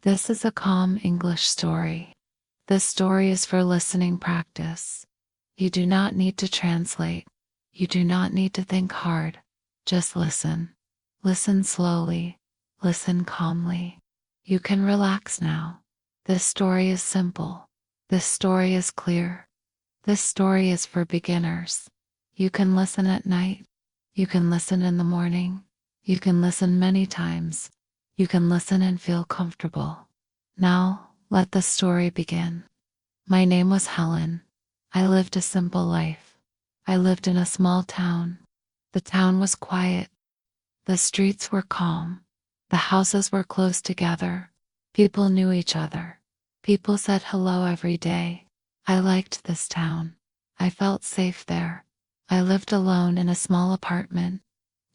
This is a calm English story. This story is for listening practice. You do not need to translate. You do not need to think hard. Just listen. Listen slowly. Listen calmly. You can relax now. This story is simple. This story is clear. This story is for beginners. You can listen at night. You can listen in the morning. You can listen many times. You can listen and feel comfortable. Now, let the story begin. My name was Helen. I lived a simple life. I lived in a small town. The town was quiet. The streets were calm. The houses were close together. People knew each other. People said hello every day. I liked this town. I felt safe there. I lived alone in a small apartment.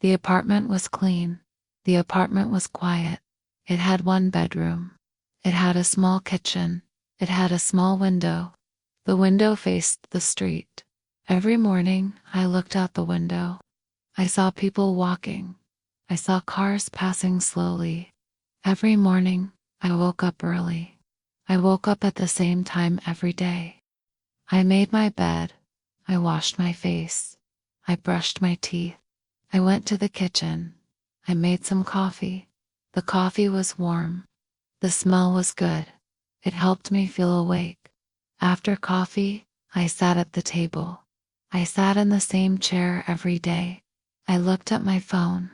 The apartment was clean. The apartment was quiet. It had one bedroom. It had a small kitchen. It had a small window. The window faced the street. Every morning, I looked out the window. I saw people walking. I saw cars passing slowly. Every morning, I woke up early. I woke up at the same time every day. I made my bed. I washed my face. I brushed my teeth. I went to the kitchen. I made some coffee. The coffee was warm. The smell was good. It helped me feel awake. After coffee, I sat at the table. I sat in the same chair every day. I looked at my phone.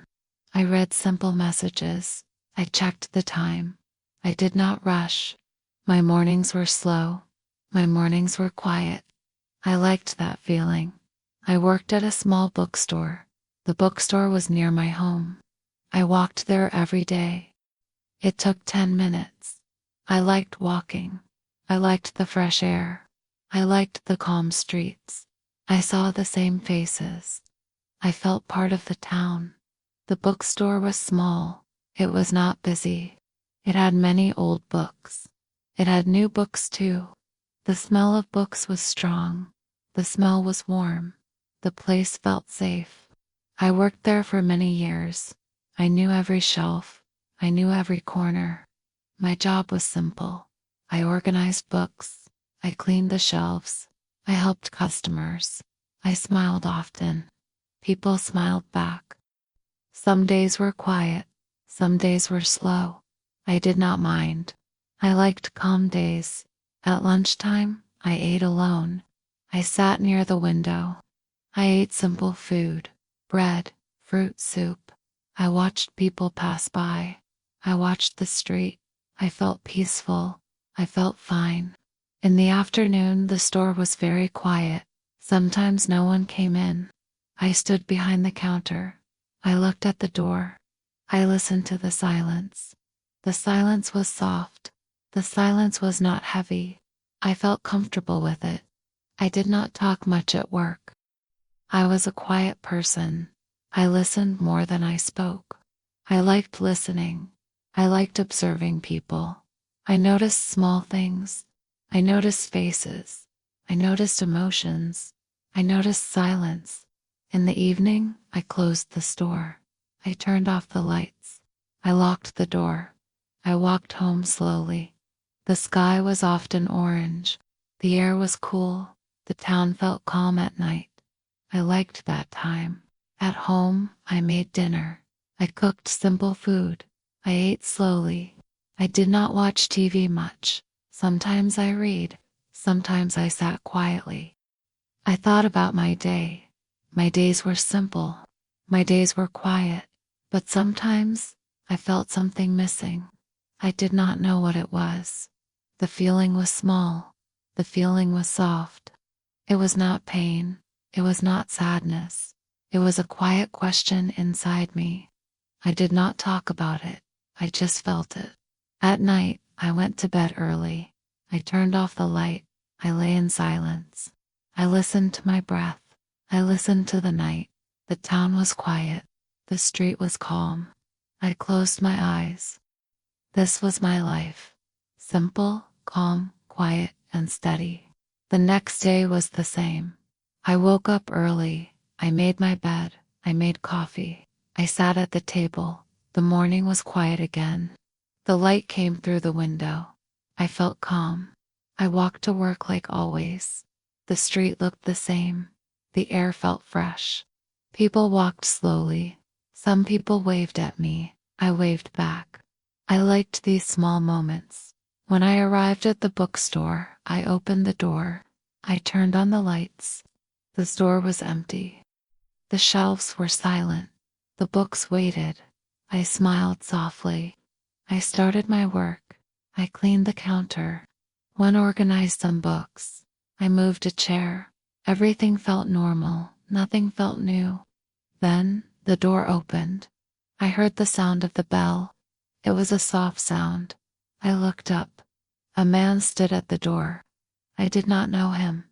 I read simple messages. I checked the time. I did not rush. My mornings were slow. My mornings were quiet. I liked that feeling. I worked at a small bookstore. The bookstore was near my home. I walked there every day. It took 10 minutes. I liked walking. I liked the fresh air. I liked the calm streets. I saw the same faces. I felt part of the town. The bookstore was small. It was not busy. It had many old books. It had new books too. The smell of books was strong. The smell was warm. The place felt safe. I worked there for many years. I knew every shelf. I knew every corner. My job was simple. I organized books. I cleaned the shelves. I helped customers. I smiled often. People smiled back. Some days were quiet. Some days were slow. I did not mind. I liked calm days. At lunchtime, I ate alone. I sat near the window. I ate simple food, bread, fruit soup. I watched people pass by. I watched the street. I felt peaceful. I felt fine. In the afternoon, the store was very quiet. Sometimes no one came in. I stood behind the counter. I looked at the door. I listened to the silence. The silence was soft. The silence was not heavy. I felt comfortable with it. I did not talk much at work. I was a quiet person. I listened more than I spoke. I liked listening. I liked observing people. I noticed small things. I noticed faces. I noticed emotions. I noticed silence. In the evening, I closed the store. I turned off the lights. I locked the door. I walked home slowly. The sky was often orange. The air was cool. The town felt calm at night. I liked that time. At home, I made dinner. I cooked simple food. I ate slowly. I did not watch TV much. Sometimes I read. Sometimes I sat quietly. I thought about my day. My days were simple. My days were quiet. But sometimes I felt something missing. I did not know what it was. The feeling was small. The feeling was soft. It was not pain. It was not sadness. It was a quiet question inside me. I did not talk about it. I just felt it. At night, I went to bed early. I turned off the light. I lay in silence. I listened to my breath. I listened to the night. The town was quiet. The street was calm. I closed my eyes. This was my life. Simple, calm, quiet, and steady. The next day was the same. I woke up early. I made my bed. I made coffee. I sat at the table. The morning was quiet again. The light came through the window. I felt calm. I walked to work like always. The street looked the same. The air felt fresh. People walked slowly. Some people waved at me. I waved back. I liked these small moments. When I arrived at the bookstore, I opened the door. I turned on the lights. The store was empty. The shelves were silent. The books waited. I smiled softly. I started my work. I cleaned the counter. One organized some books. I moved a chair. Everything felt normal. Nothing felt new. Then the door opened. I heard the sound of the bell. It was a soft sound. I looked up. A man stood at the door. I did not know him.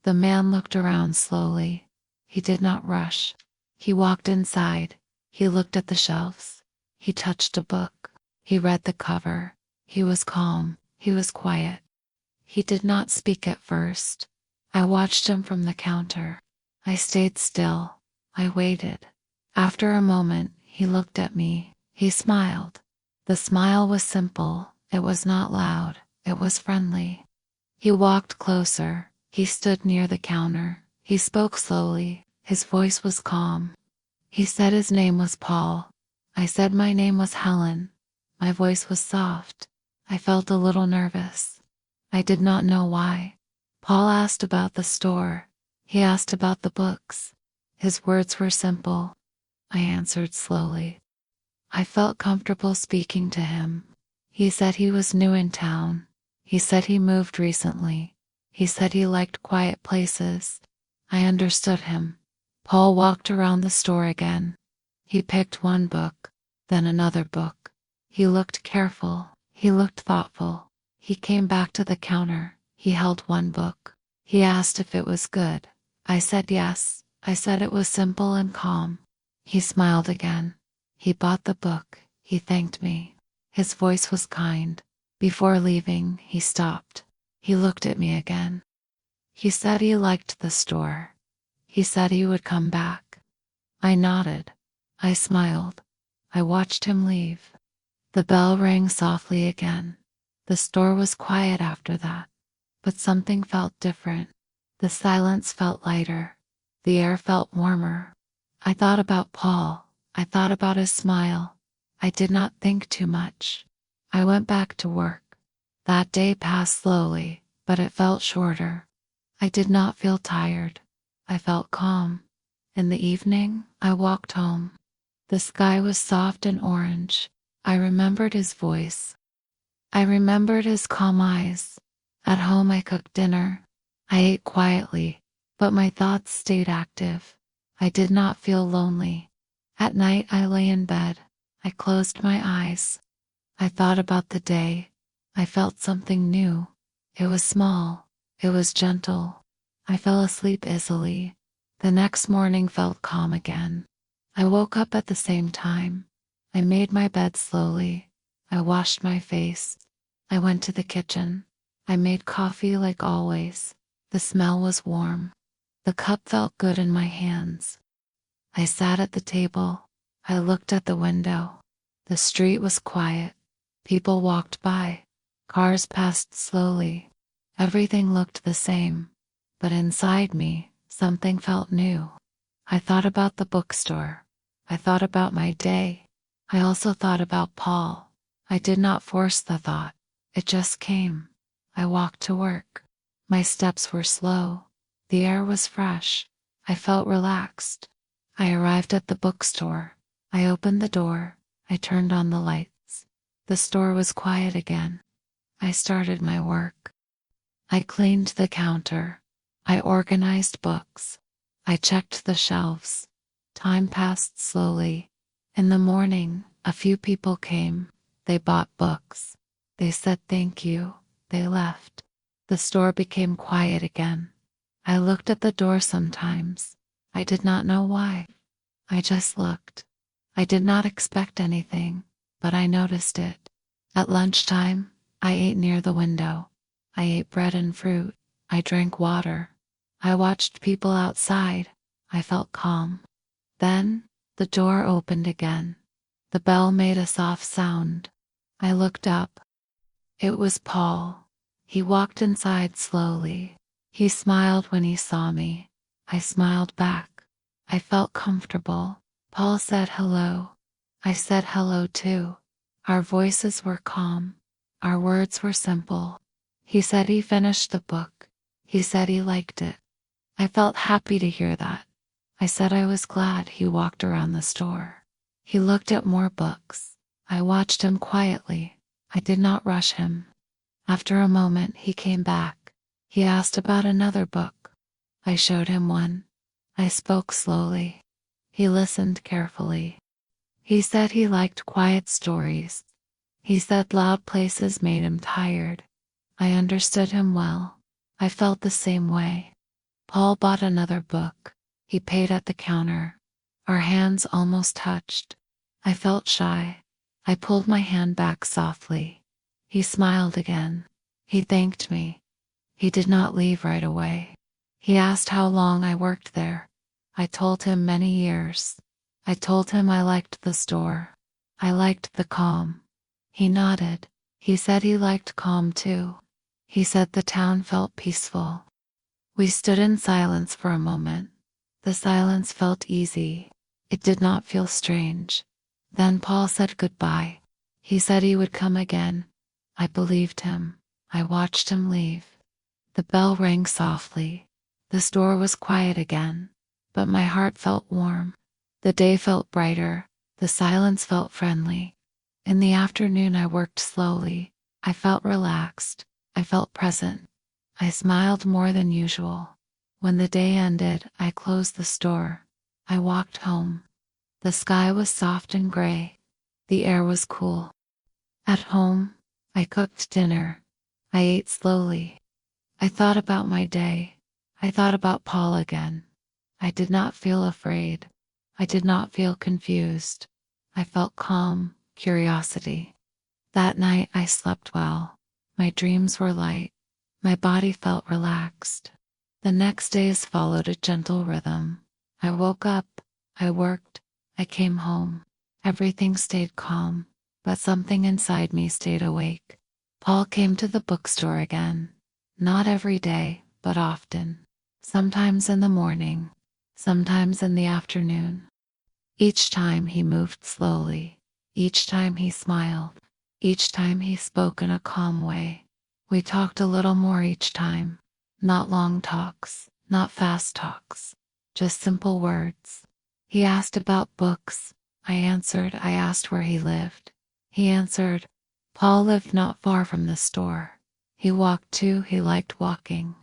The man looked around slowly. He did not rush. He walked inside. He looked at the shelves. He touched a book. He read the cover. He was calm. He was quiet. He did not speak at first. I watched him from the counter. I stayed still. I waited. After a moment, he looked at me. He smiled. The smile was simple. It was not loud. It was friendly. He walked closer. He stood near the counter. He spoke slowly. His voice was calm. He said his name was Paul. I said my name was Helen. My voice was soft. I felt a little nervous. I did not know why. Paul asked about the store. He asked about the books. His words were simple. I answered slowly. I felt comfortable speaking to him. He said he was new in town. He said he moved recently. He said he liked quiet places. I understood him. Paul walked around the store again. He picked one book, then another book. He looked careful. He looked thoughtful. He came back to the counter. He held one book. He asked if it was good. I said yes. I said it was simple and calm. He smiled again. He bought the book. He thanked me. His voice was kind. Before leaving, he stopped. He looked at me again. He said he liked the store. He said he would come back. I nodded. I smiled. I watched him leave. The bell rang softly again. The store was quiet after that, but something felt different. The silence felt lighter. The air felt warmer. I thought about Paul. I thought about his smile. I did not think too much. I went back to work. That day passed slowly, but it felt shorter. I did not feel tired. I felt calm. In the evening, I walked home. The sky was soft and orange. I remembered his voice. I remembered his calm eyes. At home, I cooked dinner. I ate quietly, but my thoughts stayed active. I did not feel lonely. At night, I lay in bed. I closed my eyes. I thought about the day. I felt something new. It was small. It was gentle. I fell asleep easily. The next morning felt calm again. I woke up at the same time. I made my bed slowly. I washed my face. I went to the kitchen. I made coffee like always. The smell was warm. The cup felt good in my hands. I sat at the table. I looked at the window. The street was quiet. People walked by. Cars passed slowly. Everything looked the same. But inside me, something felt new. I thought about the bookstore. I thought about my day. I also thought about Paul. I did not force the thought. It just came. I walked to work. My steps were slow. The air was fresh. I felt relaxed. I arrived at the bookstore. I opened the door. I turned on the lights. The store was quiet again. I started my work. I cleaned the counter. I organized books. I checked the shelves. Time passed slowly. In the morning, a few people came. They bought books. They said thank you. They left. The store became quiet again. I looked at the door sometimes. I did not know why. I just looked. I did not expect anything, but I noticed it. At lunchtime, I ate near the window. I ate bread and fruit. I drank water. I watched people outside. I felt calm. Then, the door opened again. The bell made a soft sound. I looked up. It was Paul. He walked inside slowly. He smiled when he saw me. I smiled back. I felt comfortable. Paul said hello. I said hello too. Our voices were calm. Our words were simple. He said he finished the book. He said he liked it. I felt happy to hear that. I said I was glad. He walked around the store. He looked at more books. I watched him quietly. I did not rush him. After a moment, he came back. He asked about another book. I showed him one. I spoke slowly. He listened carefully. He said he liked quiet stories. He said loud places made him tired. I understood him well. I felt the same way. Paul bought another book. He paid at the counter. Our hands almost touched. I felt shy. I pulled my hand back softly. He smiled again. He thanked me. He did not leave right away. He asked how long I worked there. I told him many years. I told him I liked the store. I liked the calm. He nodded. He said he liked calm too. He said the town felt peaceful. We stood in silence for a moment. The silence felt easy. It did not feel strange. Then Paul said goodbye. He said he would come again. I believed him. I watched him leave. The bell rang softly. The store was quiet again, but my heart felt warm. The day felt brighter. The silence felt friendly. In the afternoon, I worked slowly. I felt relaxed. I felt present. I smiled more than usual. When the day ended, I closed the store. I walked home. The sky was soft and gray. The air was cool. At home, I cooked dinner. I ate slowly. I thought about my day. I thought about Paul again. I did not feel afraid. I did not feel confused. I felt calm, curiosity. That night I slept well. My dreams were light. My body felt relaxed. The next days followed a gentle rhythm. I woke up. I worked. I came home. Everything stayed calm, but something inside me stayed awake. Paul came to the bookstore again. Not every day, but often. Sometimes in the morning, sometimes in the afternoon. Each time he moved slowly. Each time he smiled. Each time he spoke in a calm way. We talked a little more each time. Not long talks, not fast talks, just simple words. He asked about books. I answered. I asked where he lived. He answered. Paul lived not far from the store. He walked too. He liked walking.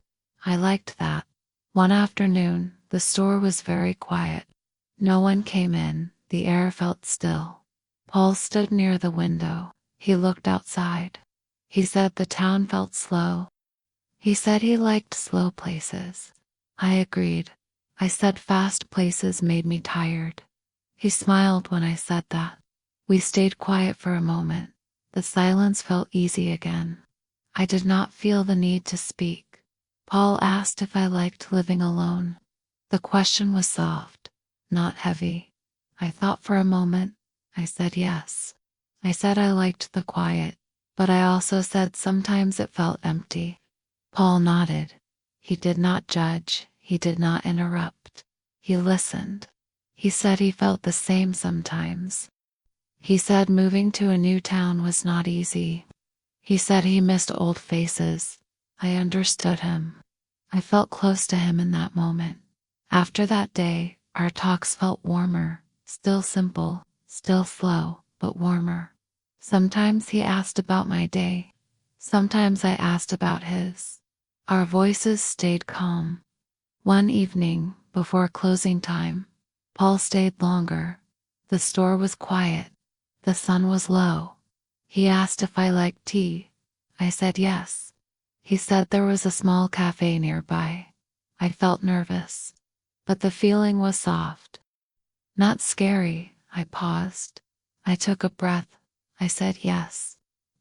I liked that. One afternoon, the store was very quiet. No one came in. The air felt still. Paul stood near the window. He looked outside. He said the town felt slow. He said he liked slow places. I agreed. I said fast places made me tired. He smiled when I said that. We stayed quiet for a moment. The silence felt easy again. I did not feel the need to speak. Paul asked if I liked living alone. The question was soft, not heavy. I thought for a moment. I said yes. I said I liked the quiet, but I also said sometimes it felt empty. Paul nodded. He did not judge. He did not interrupt. He listened. He said he felt the same sometimes. He said moving to a new town was not easy. He said he missed old faces. I understood him. I felt close to him in that moment. After that day, our talks felt warmer, still simple, still slow, but warmer. Sometimes he asked about my day. Sometimes I asked about his. Our voices stayed calm. One evening, before closing time, Paul stayed longer. The store was quiet. The sun was low. He asked if I liked tea. I said yes. He said there was a small cafe nearby. I felt nervous, but the feeling was soft. Not scary. I paused. I took a breath. I said yes.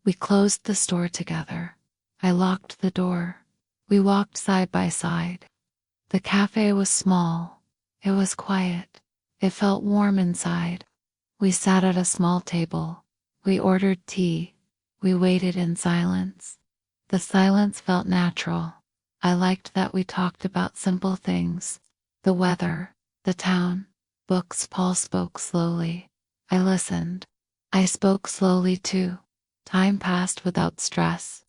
We closed the store together. I locked the door. We walked side by side. The cafe was small. It was quiet. It felt warm inside. We sat at a small table. We ordered tea. We waited in silence. The silence felt natural. I liked that we talked about simple things: the weather, the town, books. Paul spoke slowly. I listened. I spoke slowly too. Time passed without stress.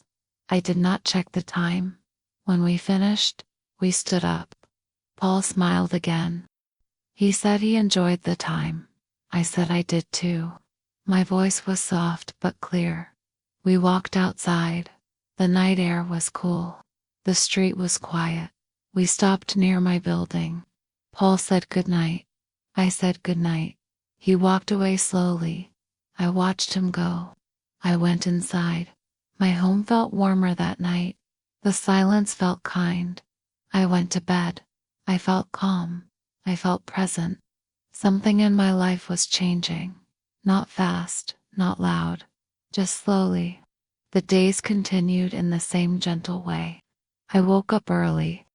I did not check the time. When we finished, we stood up. Paul smiled again. He said he enjoyed the time. I said I did too. My voice was soft but clear. We walked outside. The night air was cool. The street was quiet. We stopped near my building. Paul said good night. I said good night. He walked away slowly. I watched him go. I went inside. My home felt warmer that night. The silence felt kind. I went to bed. I felt calm. I felt present. Something in my life was changing. Not fast, not loud, just slowly. The days continued in the same gentle way. I woke up early.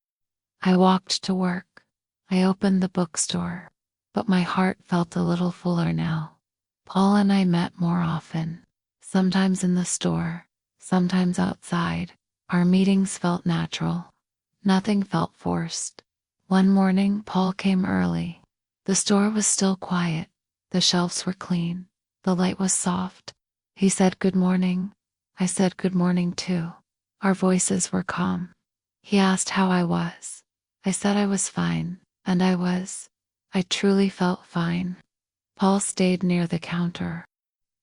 I walked to work. I opened the bookstore. But my heart felt a little fuller now. Paul and I met more often. Sometimes in the store, sometimes outside. Our meetings felt natural. Nothing felt forced. One morning, Paul came early. The store was still quiet. The shelves were clean. The light was soft. He said good morning. I said good morning too. Our voices were calm. He asked how I was. I said I was fine, and I was. I truly felt fine. Paul stayed near the counter.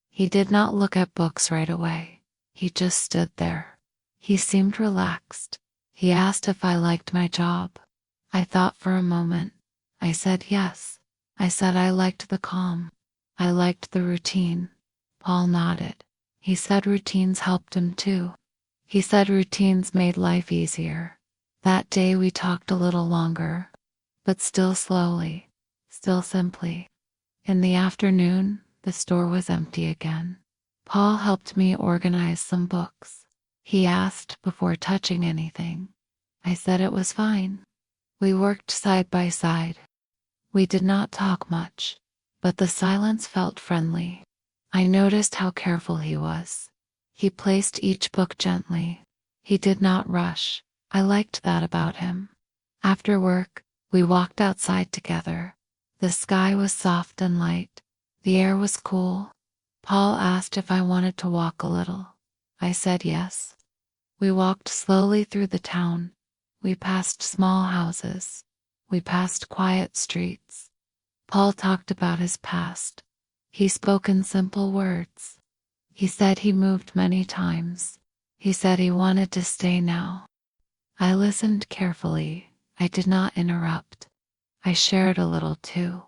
He did not look at books right away. He just stood there. He seemed relaxed. He asked if I liked my job. I thought for a moment. I said yes. I said I liked the calm. I liked the routine. Paul nodded. He said routines helped him too. He said routines made life easier. That day we talked a little longer, but still slowly, still simply. In the afternoon, the store was empty again. Paul helped me organize some books. He asked before touching anything. I said it was fine. We worked side by side. We did not talk much, but the silence felt friendly. I noticed how careful he was. He placed each book gently. He did not rush. I liked that about him. After work, we walked outside together. The sky was soft and light. The air was cool. Paul asked if I wanted to walk a little. I said yes. We walked slowly through the town. We passed small houses. We passed quiet streets. Paul talked about his past. He spoke in simple words. He said he moved many times. He said he wanted to stay now. I listened carefully. I did not interrupt. I shared a little too.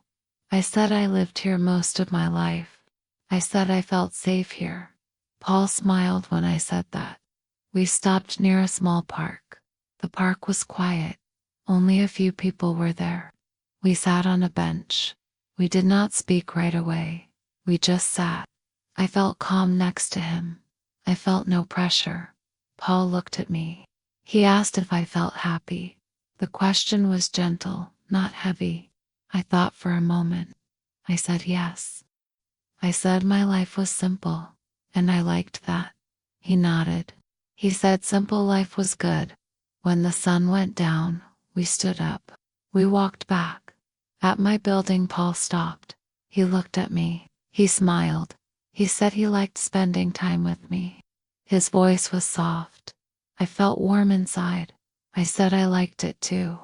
I said I lived here most of my life. I said I felt safe here. Paul smiled when I said that. We stopped near a small park. The park was quiet. Only a few people were there. We sat on a bench. We did not speak right away. We just sat. I felt calm next to him. I felt no pressure. Paul looked at me. He asked if I felt happy. The question was gentle, not heavy. I thought for a moment. I said yes. I said my life was simple, and I liked that. He nodded. He said simple life was good. When the sun went down, we stood up. We walked back. At my building, Paul stopped. He looked at me. He smiled. He said he liked spending time with me. His voice was soft. I felt warm inside. I said I liked it too.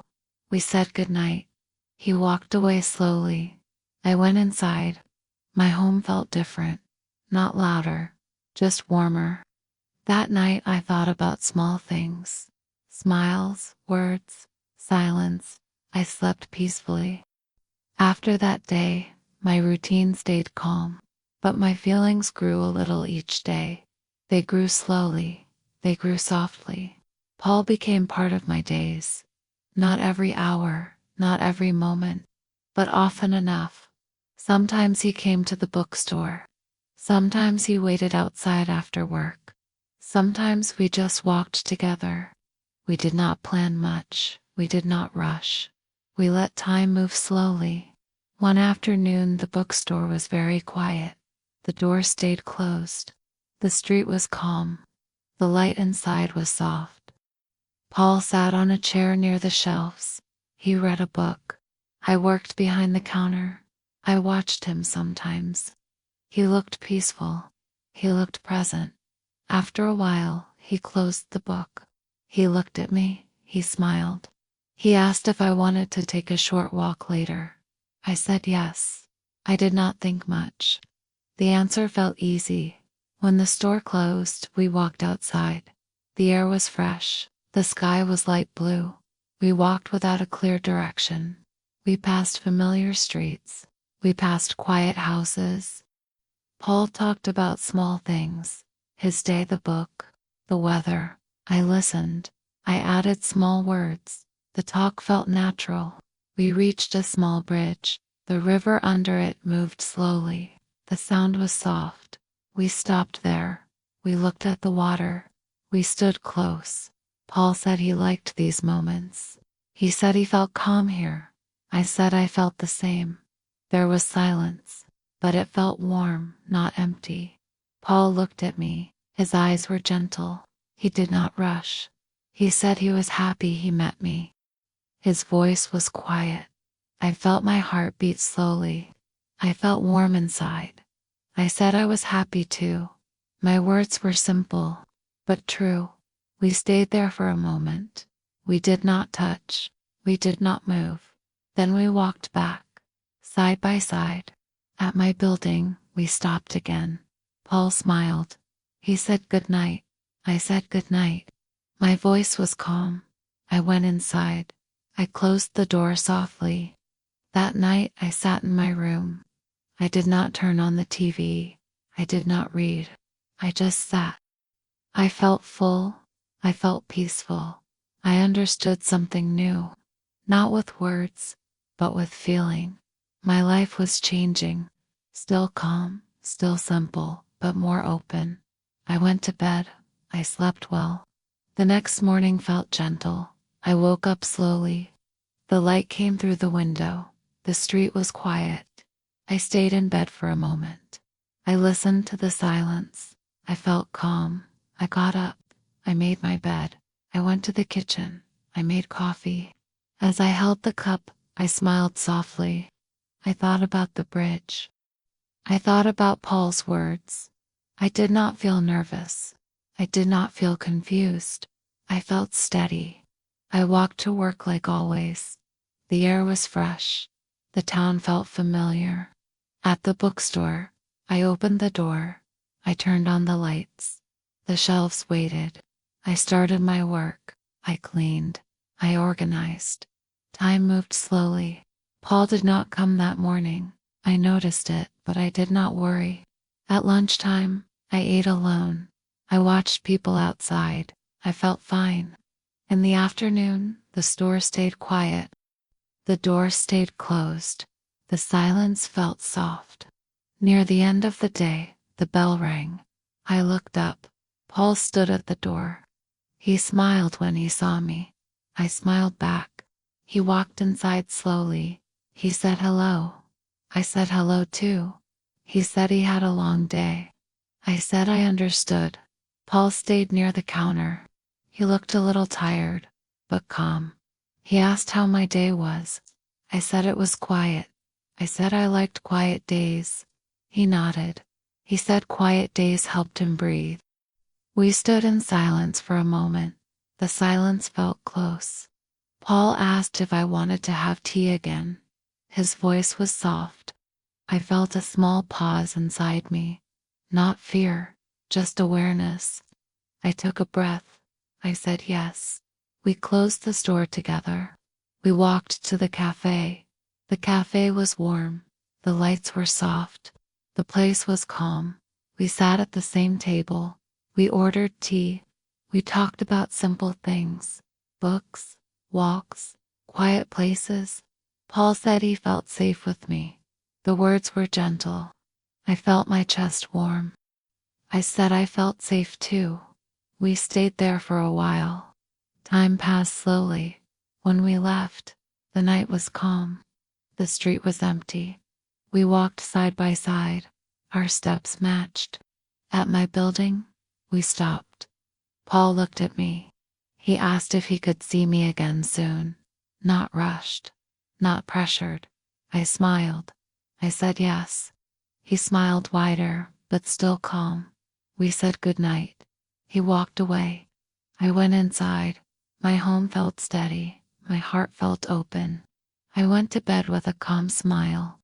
We said goodnight. He walked away slowly. I went inside. My home felt different. Not louder, just warmer. That night I thought about small things. Smiles, words, silence. I slept peacefully. After that day, my routine stayed calm, but my feelings grew a little each day. They grew slowly. They grew softly. Paul became part of my days. Not every hour, not every moment, but often enough. Sometimes he came to the bookstore. Sometimes he waited outside after work. Sometimes we just walked together. We did not plan much. We did not rush. We let time move slowly. One afternoon, the bookstore was very quiet. The door stayed closed. The street was calm. The light inside was soft. Paul sat on a chair near the shelves. He read a book. I worked behind the counter. I watched him sometimes. He looked peaceful. He looked present. After a while, he closed the book. He looked at me. He smiled. He asked if I wanted to take a short walk later. I said yes. I did not think much. The answer felt easy. When the store closed, we walked outside. The air was fresh. The sky was light blue. We walked without a clear direction. We passed familiar streets. We passed quiet houses. Paul talked about small things. His day, the book, the weather. I listened. I added small words. The talk felt natural. We reached a small bridge. The river under it moved slowly. The sound was soft. We stopped there. We looked at the water. We stood close. Paul said he liked these moments. He said he felt calm here. I said I felt the same. There was silence, but it felt warm, not empty. Paul looked at me. His eyes were gentle. He did not rush. He said he was happy he met me. His voice was quiet. I felt my heart beat slowly. I felt warm inside. I said I was happy too. My words were simple, but true. We stayed there for a moment. We did not touch. We did not move. Then we walked back, side by side. At my building, we stopped again. Paul smiled. He said good night. I said good night. My voice was calm. I went inside. I closed the door softly. That night I sat in my room. I did not turn on the TV. I did not read. I just sat. I felt full. I felt peaceful. I understood something new. Not with words, but with feeling. My life was changing. Still calm, still simple, but more open. I went to bed. I slept well. The next morning felt gentle. I woke up slowly. The light came through the window. The street was quiet. I stayed in bed for a moment. I listened to the silence. I felt calm. I got up. I made my bed. I went to the kitchen. I made coffee. As I held the cup, I smiled softly. I thought about the bridge. I thought about Paul's words. I did not feel nervous. I did not feel confused. I felt steady. I walked to work like always. The air was fresh. The town felt familiar. At the bookstore, I opened the door. I turned on the lights. The shelves waited. I started my work. I cleaned. I organized. Time moved slowly. Paul did not come that morning. I noticed it, but I did not worry. At lunchtime, I ate alone. I watched people outside. I felt fine. In the afternoon, the store stayed quiet. The door stayed closed. The silence felt soft. Near the end of the day, the bell rang. I looked up. Paul stood at the door. He smiled when he saw me. I smiled back. He walked inside slowly. He said hello. I said hello too. He said he had a long day. I said I understood. Paul stayed near the counter. He looked a little tired, but calm. He asked how my day was. I said it was quiet. I said I liked quiet days. He nodded. He said quiet days helped him breathe. We stood in silence for a moment. The silence felt close. Paul asked if I wanted to have tea again. His voice was soft. I felt a small pause inside me. Not fear, just awareness. I took a breath. I said yes. We closed the store together. We walked to the cafe. The cafe was warm. The lights were soft. The place was calm. We sat at the same table. We ordered tea. We talked about simple things. Books, walks, quiet places. Paul said he felt safe with me. The words were gentle. I felt my chest warm. I said I felt safe too. We stayed there for a while. Time passed slowly. When we left, the night was calm. The street was empty. We walked side by side. Our steps matched. At my building, we stopped. Paul looked at me. He asked if he could see me again soon. Not rushed, not pressured. I smiled. I said yes. He smiled wider, but still calm. We said good night. He walked away. I went inside. My home felt steady. My heart felt open. I went to bed with a calm smile.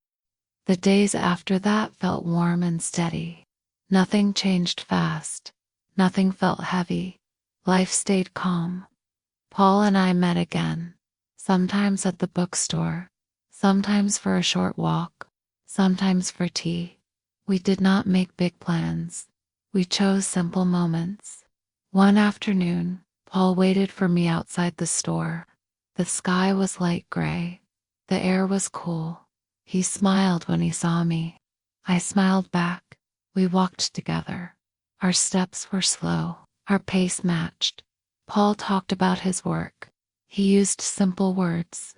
The days after that felt warm and steady. Nothing changed fast. Nothing felt heavy. Life stayed calm. Paul and I met again. Sometimes at the bookstore. Sometimes for a short walk. Sometimes for tea. We did not make big plans. We chose simple moments. One afternoon, Paul waited for me outside the store. The sky was light gray. The air was cool. He smiled when he saw me. I smiled back. We walked together. Our steps were slow. Our pace matched. Paul talked about his work. He used simple words.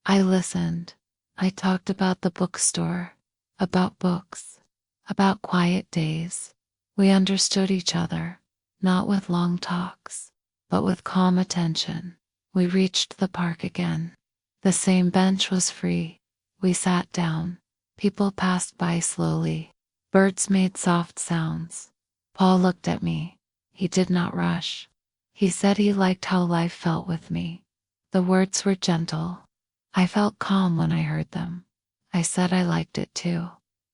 I listened. I talked about the bookstore, about books, about quiet days. We understood each other, not with long talks, but with calm attention. We reached the park again. The same bench was free. We sat down. People passed by slowly. Birds made soft sounds. Paul looked at me. He did not rush. He said he liked how life felt with me. The words were gentle. I felt calm when I heard them. I said I liked it too.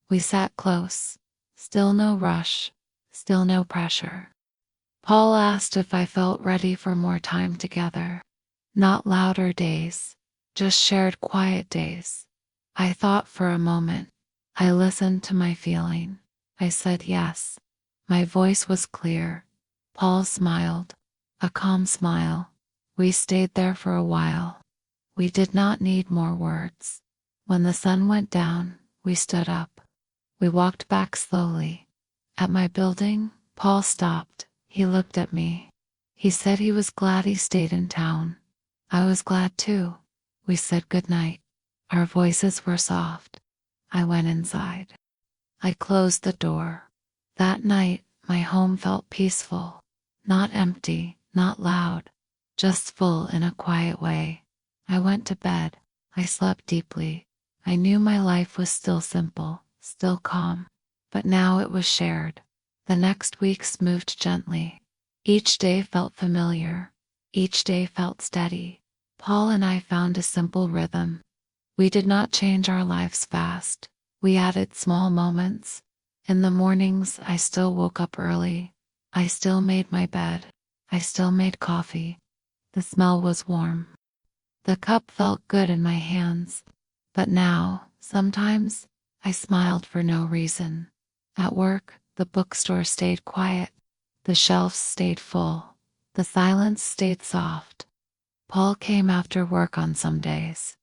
We sat close. Still no rush. Still no pressure. Paul asked if I felt ready for more time together. Not louder days, just shared quiet days. I thought for a moment. I listened to my feeling. I said yes. My voice was clear. Paul smiled. A calm smile. We stayed there for a while. We did not need more words. When the sun went down, we stood up. We walked back slowly. At my building, Paul stopped. He looked at me. He said he was glad he stayed in town. I was glad too. We said goodnight. Our voices were soft. I went inside. I closed the door. That night, my home felt peaceful. Not empty, not loud, just full in a quiet way. I went to bed. I slept deeply. I knew my life was still simple, still calm. But now it was shared. The next weeks moved gently. Each day felt familiar. Each day felt steady. Paul and I found a simple rhythm. We did not change our lives fast. We added small moments. In the mornings, I still woke up early. I still made my bed. I still made coffee. The smell was warm. The cup felt good in my hands. But now, sometimes, I smiled for no reason. At work, the bookstore stayed quiet. The shelves stayed full. The silence stayed soft. Paul came after work on some days.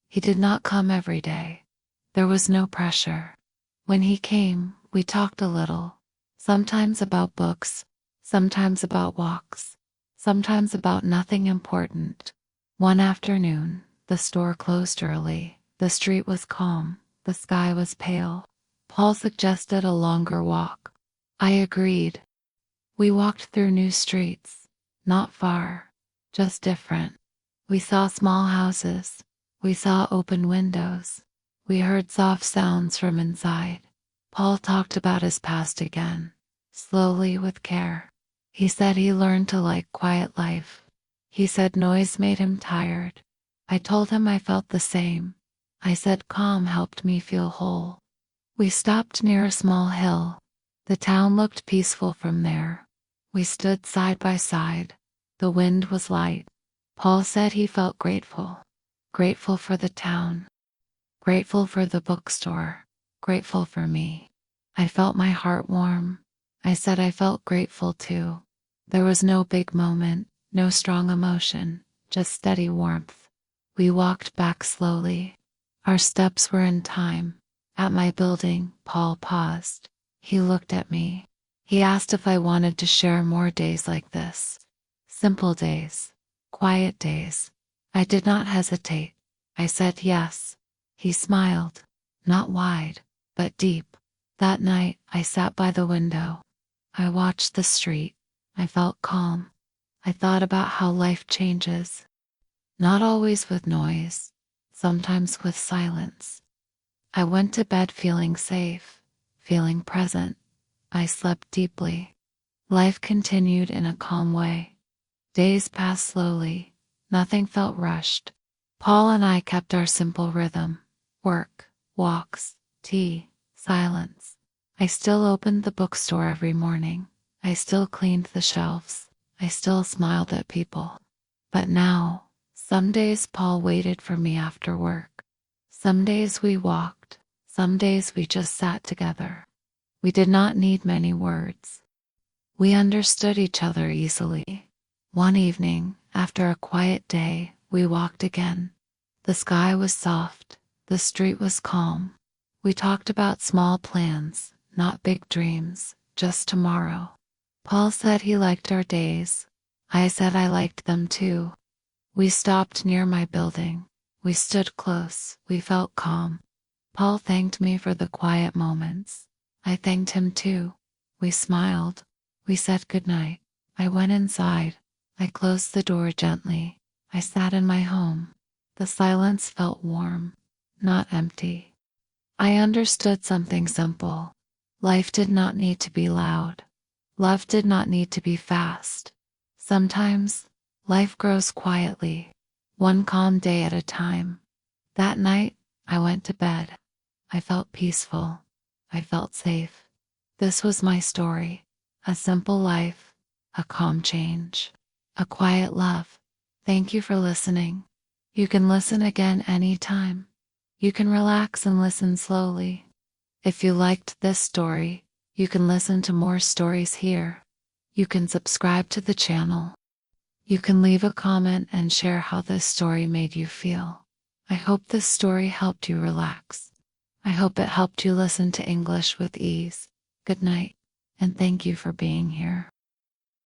He did not come every day. There was no pressure. When he came, we talked a little. Sometimes about books, sometimes about walks, sometimes about nothing important. One afternoon, the store closed early. The street was calm. The sky was pale. Paul suggested a longer walk. I agreed. We walked through new streets. Not far, just different. We saw small houses. We saw open windows. We heard soft sounds from inside. Paul talked about his past again, slowly with care. He said he learned to like quiet life. He said noise made him tired. I told him I felt the same. I said calm helped me feel whole. We stopped near a small hill. The town looked peaceful from there. We stood side by side. The wind was light. Paul said he felt grateful. Grateful for the town. Grateful for the bookstore. Grateful for me. I felt my heart warm. I said I felt grateful too. There was no big moment, no strong emotion, just steady warmth. We walked back slowly. Our steps were in time. At my building, Paul paused. He looked at me. He asked if I wanted to share more days like this. Simple days. Quiet days. I did not hesitate. I said yes. He smiled. Not wide, but deep. That night, I sat by the window. I watched the street. I felt calm. I thought about how life changes, not always with noise, sometimes with silence. I went to bed feeling safe, feeling present. I slept deeply. Life continued in a calm way. Days passed slowly. Nothing felt rushed. Paul and I kept our simple rhythm: work, walks, tea, silence. I still opened the bookstore every morning. I still cleaned the shelves. I still smiled at people. But now, some days Paul waited for me after work. Some days we walked. Some days we just sat together. We did not need many words. We understood each other easily. One evening, after a quiet day, we walked again. The sky was soft. The street was calm. We talked about small plans, not big dreams, just tomorrow. Paul said he liked our days. I said I liked them too. We stopped near my building. We stood close. We felt calm. Paul thanked me for the quiet moments. I thanked him too. We smiled. We said goodnight. I went inside. I closed the door gently. I sat in my home. The silence felt warm, not empty. I understood something simple. Life did not need to be loud. Love did not need to be fast. Sometimes, life grows quietly, one calm day at a time. That night, I went to bed. I felt peaceful. I felt safe. This was my story. A simple life, a calm change, a quiet love. Thank you for listening. You can listen again anytime. You can relax and listen slowly. If you liked this story, you can listen to more stories here. You can subscribe to the channel. You can leave a comment and share how this story made you feel. I hope this story helped you relax. I hope it helped you listen to English with ease. Good night, and thank you for being here.